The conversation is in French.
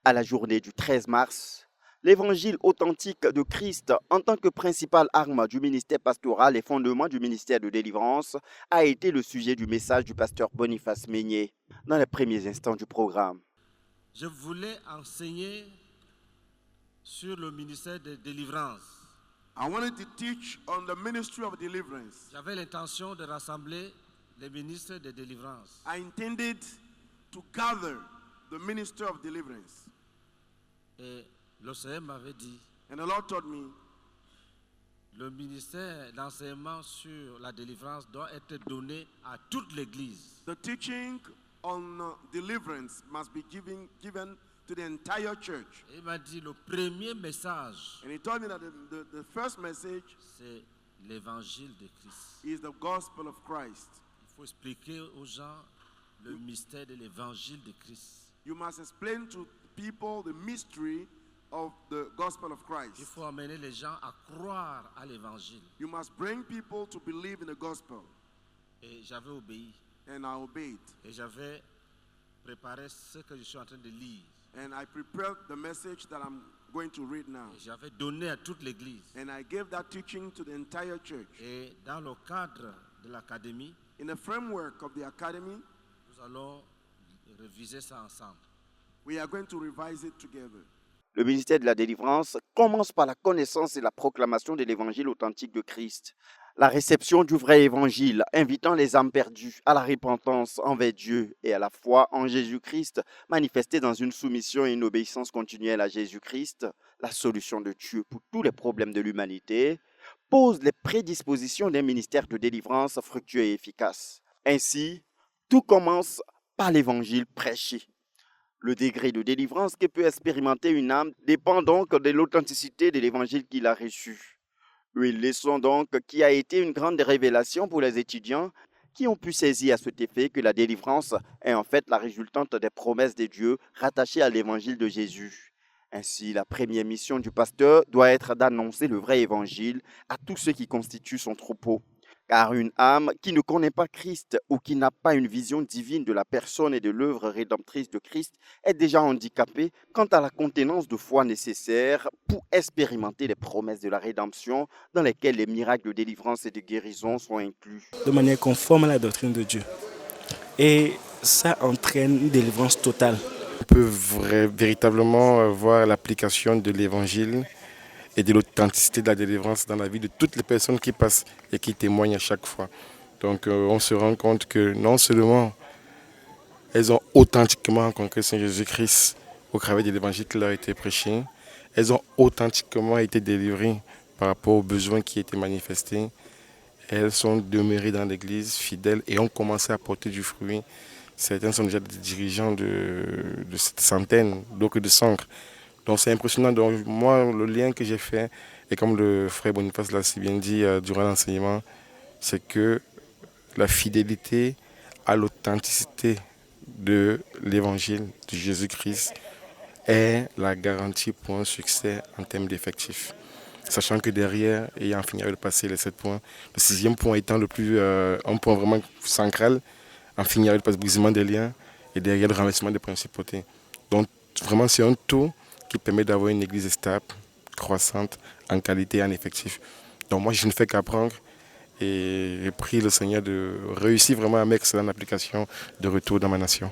À la journée du 13 mars, l'évangile authentique de Christ en tant que principale arme du ministère pastoral et fondement du ministère de délivrance a été le sujet du message du pasteur Boniface Meignet dans les premiers instants du programme. Je voulais enseigner sur le ministère de délivrance. I wanted to teach on the ministry of deliverance. J'avais l'intention de rassembler les ministres de délivrance. I intended to gather the ministry of deliverance. Et le Seigneur m'avait dit, And the Lord told me, le ministère d'enseignement sur la délivrance doit être donné à toute l'Église. the teaching on deliverance must be given to the entire church. Et il m'a dit, le premier message, And he told me that the first message c'est l'évangile de Christ. is the gospel of Christ. Il faut expliquer aux gens le mystère de l'évangile de Christ. You must explain to people the mystery of the gospel of Il Christ. faut amener les gens à croire à l'évangile. You must bring people to believe in the gospel. Et j'avais obéi. And I obeyed. Et j'avais préparé ce que je suis en train de lire. And I prepared the message that I'm going to read now. Et j'avais donné à toute l'Église. And I gave that teaching to the entire church. Et dans le cadre de l'académie, In the framework of the academy, nous allons réviser ça ensemble. we are going to revise it together. Le ministère de la délivrance commence par la connaissance et la proclamation de l'évangile authentique de Christ. La réception du vrai évangile, invitant les âmes perdues à la repentance envers Dieu et à la foi en Jésus-Christ, manifestée dans une soumission et une obéissance continuelle à Jésus-Christ, la solution de Dieu pour tous les problèmes de l'humanité, pose les prédispositions d'un ministère de délivrance fructueux et efficace. Ainsi, tout commence par l'évangile prêché. Le degré de délivrance que peut expérimenter une âme dépend donc de l'authenticité de l'évangile qu'il a reçu. Une leçon donc qui a été une grande révélation pour les étudiants qui ont pu saisir à cet effet que la délivrance est en fait la résultante des promesses de Dieu rattachées à l'évangile de Jésus. Ainsi, la première mission du pasteur doit être d'annoncer le vrai évangile à tous ceux qui constituent son troupeau. Car une âme qui ne connaît pas Christ ou qui n'a pas une vision divine de la personne et de l'œuvre rédemptrice de Christ est déjà handicapée quant à la contenance de foi nécessaire pour expérimenter les promesses de la rédemption dans lesquelles les miracles de délivrance et de guérison sont inclus. De manière conforme à la doctrine de Dieu. Et ça entraîne une délivrance totale. On peut véritablement voir l'application de l'évangile et de l'authenticité de la délivrance dans la vie de toutes les personnes qui passent et qui témoignent à chaque fois. Donc on se rend compte que non seulement elles ont authentiquement rencontré Saint Jésus-Christ au travers de l'évangile qui leur a été prêché, elles ont authentiquement été délivrées par rapport aux besoins qui étaient manifestés. Elles sont demeurées dans l'église fidèles et ont commencé à porter du fruit. Certains sont déjà des dirigeants de cette centaine, d'autres de 100. Donc c'est impressionnant. Donc moi, le lien que j'ai fait, et comme le frère Boniface l'a si bien dit durant l'enseignement, c'est que la fidélité à l'authenticité de l'évangile de Jésus-Christ est la garantie pour un succès en termes d'effectifs. Sachant que derrière, ayant fini de passer les 7 points, le 6e point étant un point vraiment central, en finir avec le brisement des liens et derrière le renversement des principautés. Donc vraiment c'est un tout qui permet d'avoir une église stable, croissante, en qualité et en effectif. Donc moi je ne fais qu'apprendre et je prie le Seigneur de réussir vraiment à mettre cela en application de retour dans ma nation.